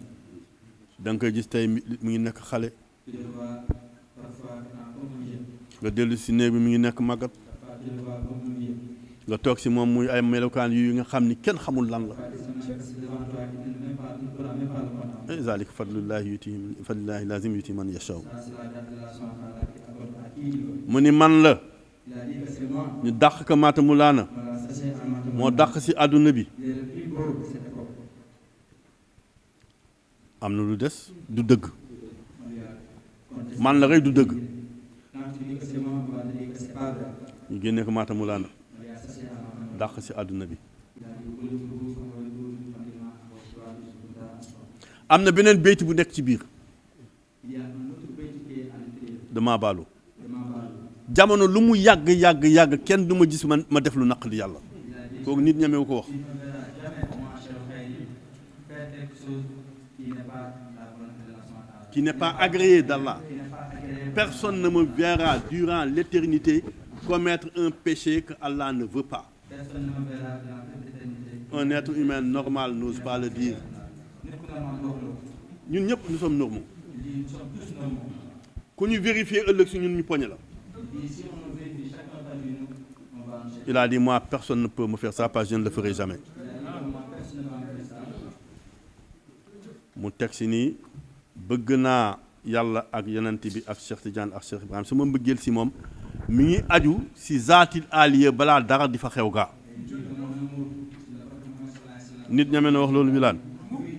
da nga koy gis tey mu ngi nekk xale. Tu le vois parfois comme un jeune, nga dellu si néeg bi mi ngi nekk màggat. parfois tu le vois comme un vieux. nga toog si moom muy ay melokaan yu nga xam ni kenn xamul lan la. Parfois tu sens que c'est devant toi qui ne même pas, ne pourra même pas le comprendre. zalika fadlullahi lazim yuti man yashaw. Ça, c'est la grâce de Allah subhanahu wa ta'ala qui accorde à qui il veut. mu ni man la Il a dit que c'est moi. ñu dàq ko Maata Mulaana Voilà, ça c'est un Matamulana. moo dàq si àdduna bi. Il est le plus beau de cette époque. am na lu des du dëgg On lui a contesté. man la rek du dëgg Quand tu dis que c'est moi, on va te dire que c'est pas vrai. ñu génne ko Maata Mulaana On lui a associé à Matamulana. dàq si àdduna bi. Il a dit que le groupe, on va le groupe, Fatima, Aboshwa, Yusuf, am na beneen béyti bu nekk ci biir il y a un autre béyti qui est à l'intérieur dama baalu de Mambalo. jamono lu mu yàgg kenn du ma gis ma def lu naqari yàlla Il a dit, kooku nit ñemewu ko wax. tu ne verras jamais moi, Cheikh Khayri, faire quelque chose qui n'est pas la volonté de Allah subhanahu wa ta'ala. qui n'est pas agréé d'Allah. Qui n'est pas agréable. Personne ne me verra durant l'éternité commettre un péché que Allah ne veut pas. Personne ne me verra dans toute l'éternité. Un être humain normal n'ose pas le dire. Nit ku normal wax loolu. ñun ñëpp nous sommes normaux. Il dit, nous sommes tous normaux. ku ñu vérifier ëllëg si ñun ñu poñe la. Il dit, si on nous vérifie chacun parmi nous, on va en chercher. Il a dit moi personne ne peut me faire ça parce que je ne le ferai jamais. Il a dit, moi, personne ne va me faire ça. mu teg si nii bëgg naa yàlla ak yonent bi ak Cheikh Tidiane ak Cheikh Ibrahim sama mbëggeel si moom mi ngi aju si zaatil aliya balaa dara di fa xew gaa. Il dit que mon amour, c'est le prophète Mohammed sallallahu alayhi wa sallam. nit ñeme na wax loolu Wilane Oui,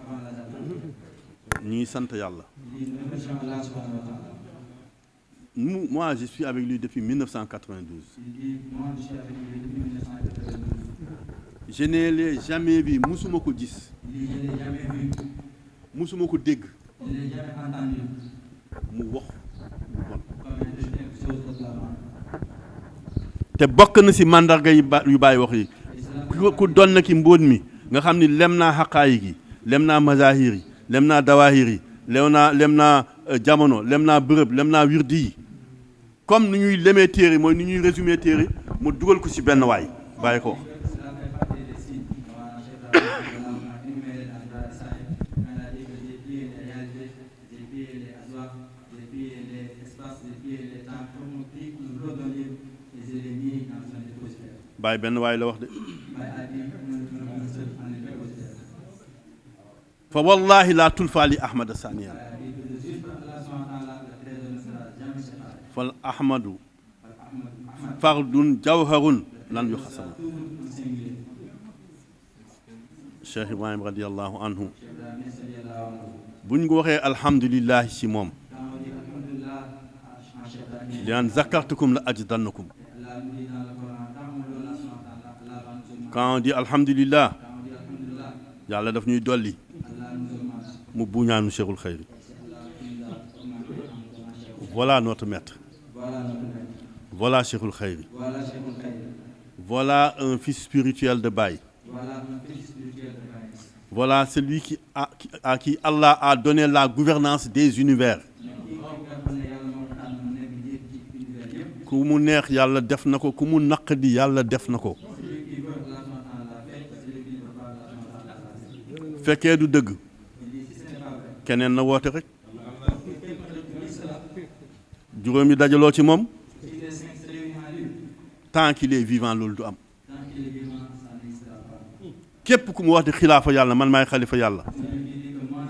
avant la date. ñu ngi sant yàlla. Il dit, nous remercions Allah subhanahu wa ta'ala. Moi je suis avec lui depuis 1992. Il dit, moi, je suis avec lui depuis 1992. je ne l'ai jamais vu musuma ko gis Il dit, je ne l'ai jamais vu, musuma ko dégg je ne l'ai jamais entendu mu wax lu bon. commettre quelque chose de blâmant. te bokk na si mandarga yu bàyyi wax yi Et cela ku doon na ki mbóot mi nga xam ni lem naa xaqaayi gi lem naa mazahir yi lem naa dawahir yi lem naa jamono lem naa bërëb lem naa wirdi yi comme ni ñuy lemee téere mooy ni ñuy résumé téere mu dugal ko si benn waay bàyyi ko wax. cela fait partie des signes. Voilà, Cheikh Ibrahim a énuméré dans Jawahir Sahih, quand il a dit que j'ai plié les réalités, j'ai plié les azwaq, j'ai plié les espaces, j'ai plié les temps, comme on plie une roue d'un livre, et je l'ai mis dans un dépositaire. bàyyi benn waay la wax de Baye a dit un seul en est dépositaire. fa wallahi la tulfa li ahmada saniyan Baye a dit que de suite, Allah subhanahu wa ta'ala, le trésor ne sera jamais séparé. fal ahmadu Ahmad fardun jawharun lan yu xasama. toujours un singulier. Cheikh Ibrahim radiallahu anhu Cheikh Ibrahim sallallahu alayhi wa sallam. bu ñu ko waxee alhamdulillahi si moom Quand on dit alhamdulillah à Cheikh Ibrahim, li an zakartukum la ajdannakum. Allah nous dit dans le Coran, quand on loue Allah subhanahu wa ta'ala, Allah va nous augmenter. quand on dit alhamdulillah Quand on dit alhamdulillah, yàlla daf ñuy dolli Allah nous augmente. mu buñaanu cheikhul xayri. C'est Allah qui nous a augmenté en donnant Cheikh. Voilà notre maître. Voilà notre maître. Voilà cheikhul xayri. Voilà Cheikh Khayri. Voilà un fils spirituel de Baye. Voilà un fils spirituel de Baye. Voilà celui à qui Allah a donné la gouvernance des univers. Kii nga xam ne yàlla moo ko tànn mu nekk njiit ci univers yëpp. ku mu neex yàlla def na ko ku mu naqadi yàlla def na ko. Celui qui veut Allah subhanahu wa ta'ala fait, celui qui ne veut pas Allah subhanahu wa ta'ala fait. fekkee du dëgg Il dit si ce n'est pas vrai, keneen na woote rek. quelqu'un d'autre dit cela. juróomi dajaloo ci moom Si les cinq se réunissent en lui, tant qu'il est vivant loolu du am. tant qu'il est vivant, ça n'existera pas. képp ku mu wax di xilaafa yàlla man maay xalifa yàlla Celui qui dit que moi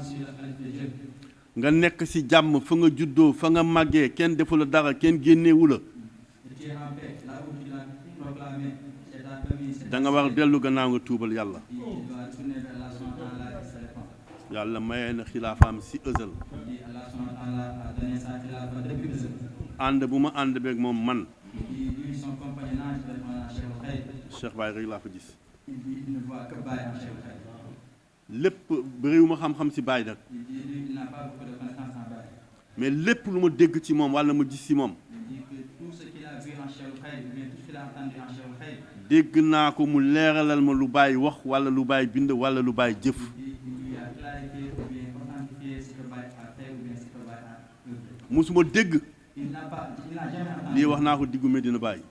nga nekk ci jàmm fa nga juddoo fa nga màggee kenn defu la dara kenn génneewu la da nga war dellu gannaaw nga tuubal yàlla yàlla mayee na xilaafaam ci ësal ànd bu ma ànd beeg moom man Cheikh Baye rek laa fa gis lépp bëriwu ma xam-xam ci Baye nag mais lépp lu ma dégg ci moom walla ma gis ci moom dégg naa ko mu leeralal ma lu Baye wax walla lu Baye bind walla lu Baye jëf musuma dégg lii wax naa ko diggu Medina Baye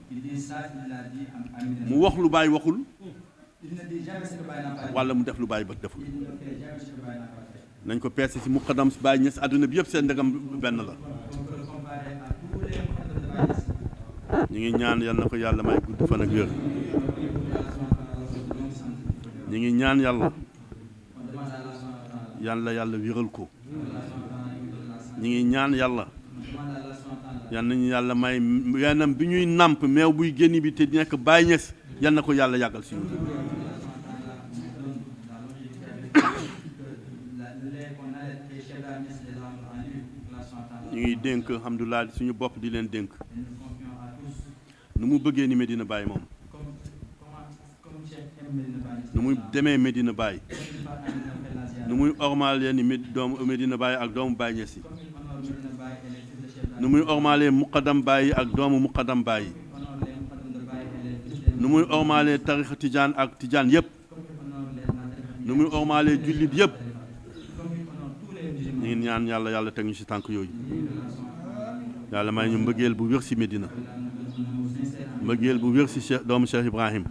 mu wax lu Baye waxul walla mu def lu Baye ba deful nañ ko peese ci muqaddam si Baye Niass àdduna bi yëpp seen ndegam benn la ñu ngi ñaan yal na ko yàlla may gudd fan ak wér ñu ngi ñaan yàlla yàlla wéral ko ñu ngi ñaan yàlla yal nañu yàlla may yenam bi ñuy nàmp meew buy génn bi te nekk Baye Niass yal na ko yàlla yàggal si ñu ngi dénk alhamdulilah suñu bopp di leen dénk nu mu bëggee ni Medina Baye moom nu muy demee Medina Baye nu muy ormalee ni doomu Medina Baye ak doomu Baye Niass yi nu muy ormalee muqaddam Baye ak doomu muqaddam Baye nu muy ormalee tarixa tijaan ak tijaan yëpp nu muy ormalee jullit yëpp ñu ngi ñaan yàlla teg ñu ci tànk yooyu yàlla may ñu mbëggeel bu wér ci Medina mbëggeel bu wér ci doomu Cheikh Ibrahim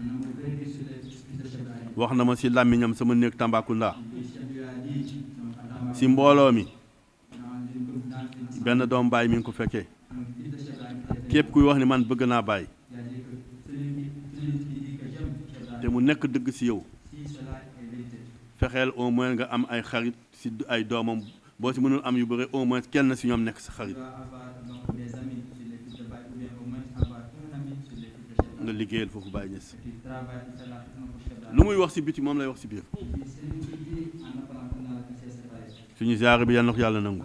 wax na ma ci làmmiñam sama néeg Tambacounda ci mbooloo mi benn doom Baye mi ngi ko fekkee képp kuy wax ni man bëgg naa Baye te mu nekk dëgg ci yow fexeel au moins nga am ay xarit ci ay doomam boo ci mënul am yu bëri au moins kenn ci ñoom nekk sa xarit nga liggéeyal foofu Baye Niass lu muy wax ci biti moom lay wax ci biir suñu ziyaare bi yal na ko yàlla nangu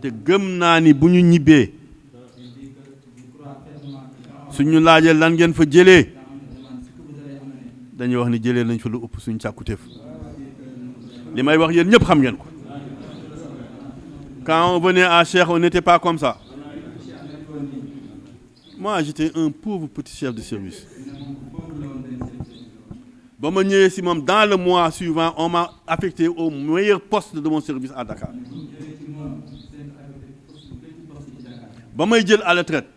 te gëm naa ni bu ñu ñibbee suñu laajee lan ngeen fa jëlee dañuy wax ni jëlee nañ fa lu ëpp suñu càkkutéef li may wax yéen ñëpp xam ngeen ko quand on venait à Cheikh on n'était pas comme ça moi j'étais un pauvre petit chef de service ba ma ñëwee si moom dans le mois suivant on m'a affecté au meilleur poste de mon service à Dakar ba may jël à la retraite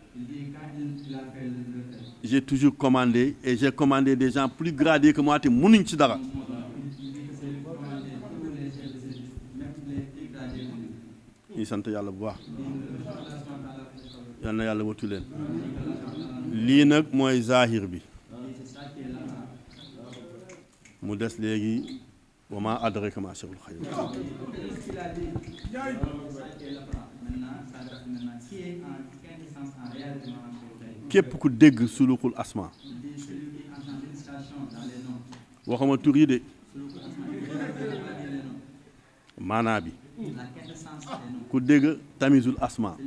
j'ai toujours commandé et j'ai commandé des gens plus gradés que moi te mënuñ ci dara ñuy sant yàlla bu baax yal na yàlla watu leen lii nag mooy zahir bi mu des léegi wa ma adraka ma sha'ul khayr képp ku dégg sulukul asma waxuma tur yi de maanaa bi ku dégg tamizul asma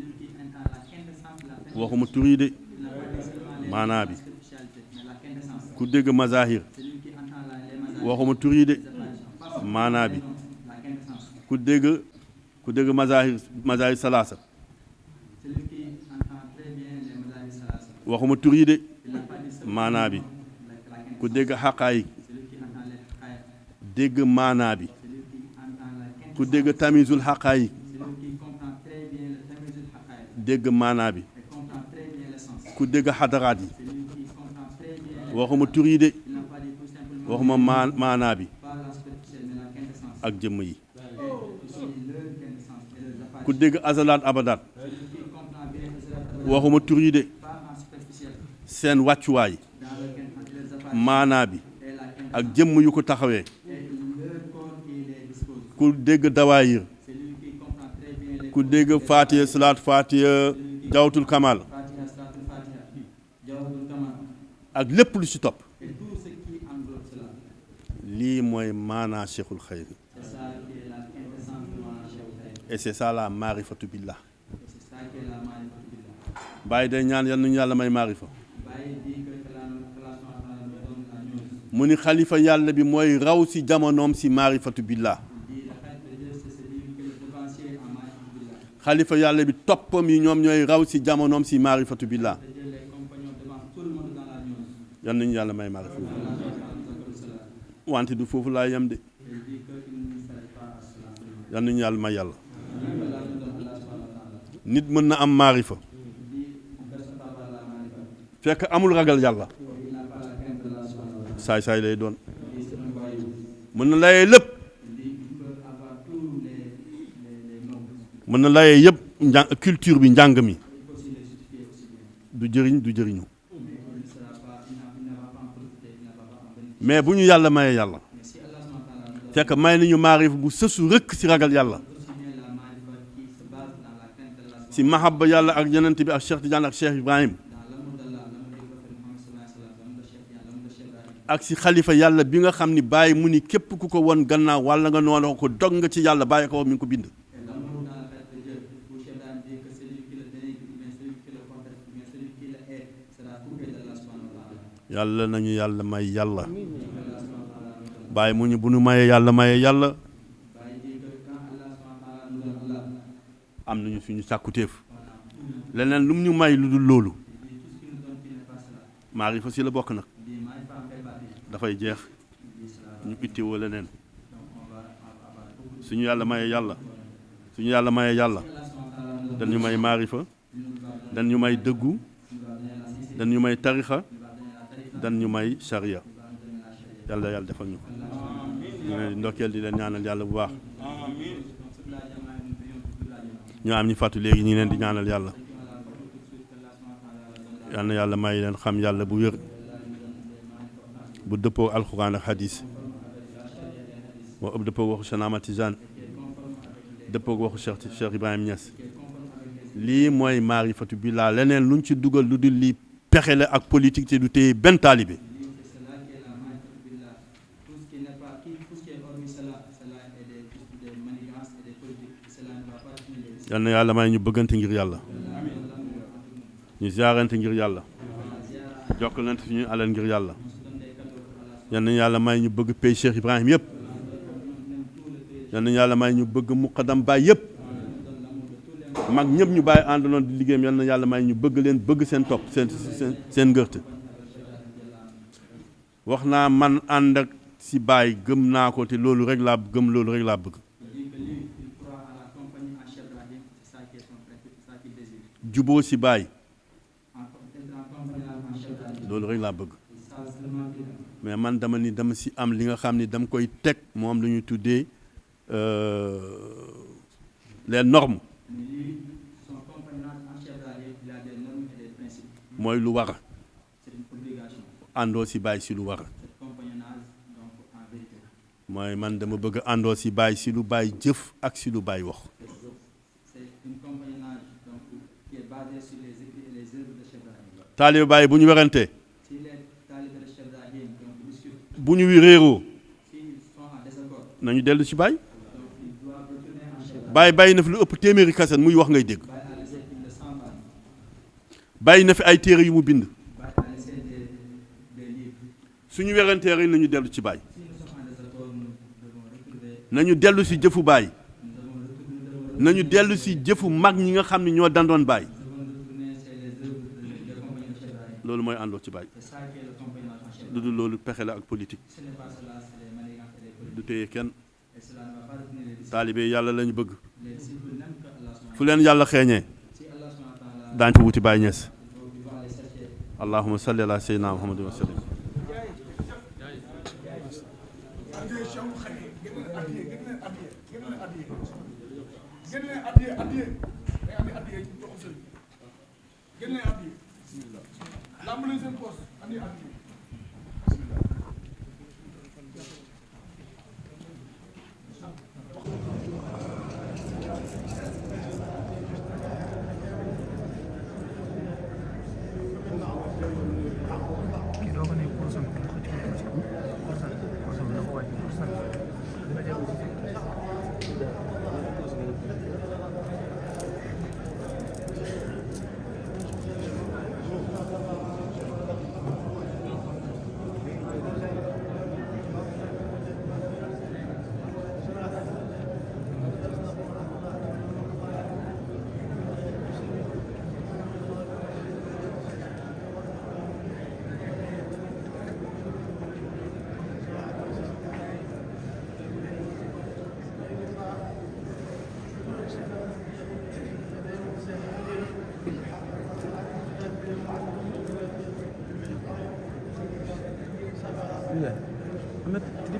waxuma tur yi de maanaa bi ku dégg mazahir waxuma tur yi de maanaa bi ku dégg mazahir salaasa waxuma tur yi de maanaa bi ku dégg xaqaayik dégg maanaa bi ku dégg tamizul xaqaayik dégg maanaa bi ku dégg xadaraat yi waxuma tur yi de waxuma maanaa bi ak jëmm yi ku dégg azalaat abadaat waxuma tur yi de seen wàccuwaay maanaa bi ak jëmm yu ko taxawee ku dégg dawaayir c'est lui qui comprend très bien les ku dégg Fatiha salaat Fatiha jawtul kamal Fatiha, Salatul Fatiha, Jawharatul Kamal, ak lépp lu ci topp et tout ce qui englobe cela. lii mooy maanaa cheikhul xayri C'est ça qui est la quintessence de Mawlana Cheikh Ibrahim. et c'est ça la maarifatu billah Et c'est ça qui est la Ma'rifatu Billah. bàyyi day ñaan yal nañu yàlla may maarifa Baye dit que la classement nous donne la news. mu ni xalifa yàlla bi mooy raw si jamonoom si maarifatu billah Il dit le fait de Dieu, c'est celui qui est le devancier en Ma'rifatu Billah. xalifa yàlla bi toppam yi ñoom ñooy raw si jamonoom si maarifatu billah De Dieu, les compagnons devant tout le monde dans la news. yal nañu yàlla may maarifa Allah nous accorde cela. wante du foofu laa yem de Il dit qu'il ne s'agit pas à cela seulement. yal nañu yàlla may yàlla Il dit que Allah nous donne Allah subhanahu wa ta'ala. nit mën na am maarifa Il dit une personne n'a pas la Ma'rifatu. fekk amul ragal yàlla Il n'a pas la crainte de Allah subhanahu wa ta'ala. saay-saay lay doon Il dit c'est un voyou. mën na layee lépp Il dit qu'il peut avoir tous les noms. mën na layee yëpp culture bi njàng mi Il peut aussi les justifier aussi bien. du jëriñ du jëriñu Mais il ne sera pas, il ne va pas en profiter, il ne va pas en bénéficier. mais bu ñu yàlla mayee yàlla Mais si Allah subhanahu wa ta'ala nous donne fekk may nañu maarif bu sësu rëkk si ragal yàlla aussi bien la Ma'rifa qui se base dans la crainte de Allah si mahabba yàlla ak yonent bi ak Cheikh Tidiane ak Cheikh Ibrahim dans l'amour d'Allah, l'amour du prophète Muhammad sallallahu alayhi wa sallam, l'amour de Cheikh Tidiane, l'amour de Cheikh Ibrahim. ak si xalifa yàlla bi nga xam ni bàyyi mu ni képp ku ko won gannaaw wala nga noonu ko dog nga ci yàlla bàyyi ko mi ngi ko bind Et l'amour dans la fête de Dieu, où Cheikh Ibrahim dit que celui qui le dénigre, ou bien celui qui le conteste, ou bien celui qui le hait, sera coupé d'Allah subhanahu wa ta'ala. yàlla nañu yàlla may yàlla Que Allah subhanahu wa ta'ala nous donne. bàyyi mu ñu bu nu mayee yàlla mayee yàlla Baye dit que quand Allah subhanahu wa ta'ala nous donne Allah, am nañu suñu sàkkutéef leneen lu mu ñu may lu dul loolu il dit tout ce qu'il nous donne qui n'est pas cela. maarifa si la bokk nag Il dit Ma'rifa en fait partie. dafay jeex Il dit cela. ñu ittiwoo leneen Donc on va avoir beaucoup de suñu yàlla mayee yàlla suñu yàlla mayee yàlla Allah subhanahu wa ta'ala nous donne. dañu may maarifa Il nous va donner, dañu may dëggu il va donner la sincérité, dañu may tarixa il va donner la tariqa, dañu may sharia il va nous donner la sharia. yàlla yàlla defal ñu ko ñu leen di ndokkeel di leen ñaanal yàlla bu baax Donc toute la jamaah, nous prions pour toute la jamaah. ñu am ñu fàttu léegi ñu leen di ñaanal yàlla Ceux qui ont la parole tout de suite, que Allah subhanahu wa ta'ala donne la yal na yàlla may leen xam yàlla bu wér bu dëppoo alxuraan ak hadis moo ëpp dëppoo waxu Cheikh Ahmad Tijaan dëppoo waxu Cheikh Ibrahim Niass lii mooy maarifatu billah leneen luñ ci dugal lu dul lii pexe la ak politique te du téye benn taalibe c'est cela qui est la Ma'rifatu billah. Tout ce qui n'est pas, tout ce qui est hormis cela, cela est des manigances et des politiques. Cela ne va pas finir. yal na yàlla may ñu bëggante ngir yàlla ñu ziarante ngir yàlla jokkalante suñu alal ngir yàlla yal na yàlla may ñu bëgg pay Cheikh Ibrahim yëpp yal na yàlla may ñu bëgg muqaddam baay yëpp mag ñëpp ñu bàyyi àndaloon di liggéeyam yal na yàlla may ñu bëgg leen bëgg seen topp seen ngërte wax naa man ànd ak si baay gëm naa ko te loolu rek laa gëm loolu rek laa bëgg Il dit que lui, il croit à la compagnie en Cheikh Ibrahim, c'est ça qui est son principe, c'est ça qu'il désire. juboo si baay Être en compagnie en Cheikh Ibrahim, loolu rek laa bëgg c'est ça seulement qu'il aime. mais man dama ni dama si am li nga xam ni dama koy teg moom lu ñuy tuddee les normes Mais lui, son compagnonnage en Cheikh Ibrahim, il a des normes et des principes. mooy lu war C'est une obligation. àndoo si baay si lu war Cet compagnonnage, donc, en vérité. mooy man dama bëgg àndoo si baay si lu baay jëf ak si lu baay wax C'est une compagnonnage donc, qui est basée sur les écrits et les œuvres de Cheikh Ibrahim. taalibe baay bu ñu werantee Si les talibés de Cheikh Ibrahim donc, discutent, bu ñu wi réeroo s'ils sont en désaccord, nañu dellu si baay donc ils doivent retourner en Cheikh Ibrahim. baay bàyyi na fi lu ëpp téeméeri kaset muy wax ngay dégg Baye a laissé plus de 100 balles. bàyyi na fi ay téere yu mu bind Baye a laissé des livres. suñu werantee rek nañu dellu ci baay Si nous sommes en désaccord, nous devons retrouver, nañu dellu si jëfu baay nous nañu dellu si jëfu mag ñi nga xam ne ñoo dandoon baay devons retourner chez les œuvres des compagnons de Cheikh Ibrahim. loolu mooy àndoo ci baay C'est ça qui est le compagnonnage en Cheikh lu Ibrahim. dul loolu pexe la ak politique Ce n'est pas cela, c'est les manigances et les politiques. du téye kenn Et cela ne va pas retenir les disciples. taalibe yàlla lañu bëgg Les disciples n'aiment que Allah subhanahu wa fu leen yàlla xeeñee Si Allah subhanahu wa ta'ala, daañu ci wuti baay ñees ils vont aller chercher. allahumma salli ala sayyidina muhammadin wa sallim Bismillah.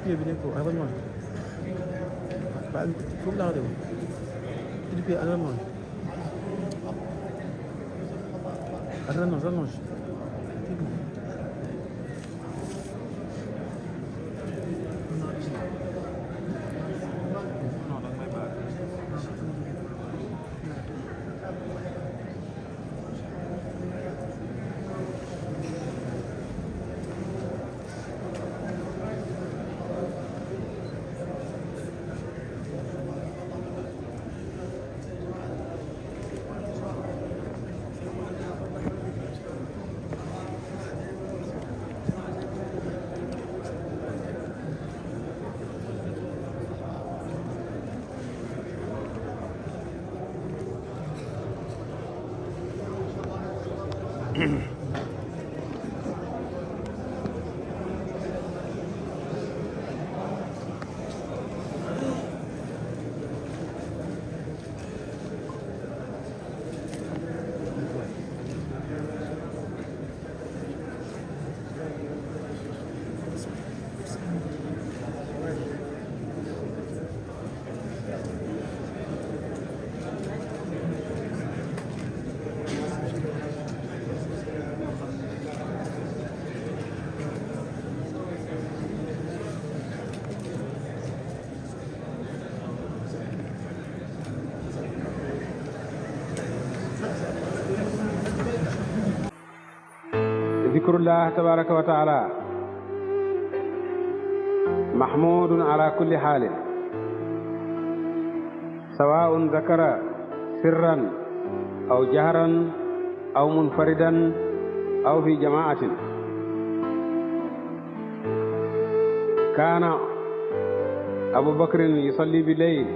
pied bi nekk foofu rallonge ba foofu laa dem pied rallonge rallonge zikrullah tabaraka wa taala mahmudun ala kulli halin sawaun zakara sirran aw jahran aw munfaridan aw fi jama'atin kana abu bakrin yusalli bil layl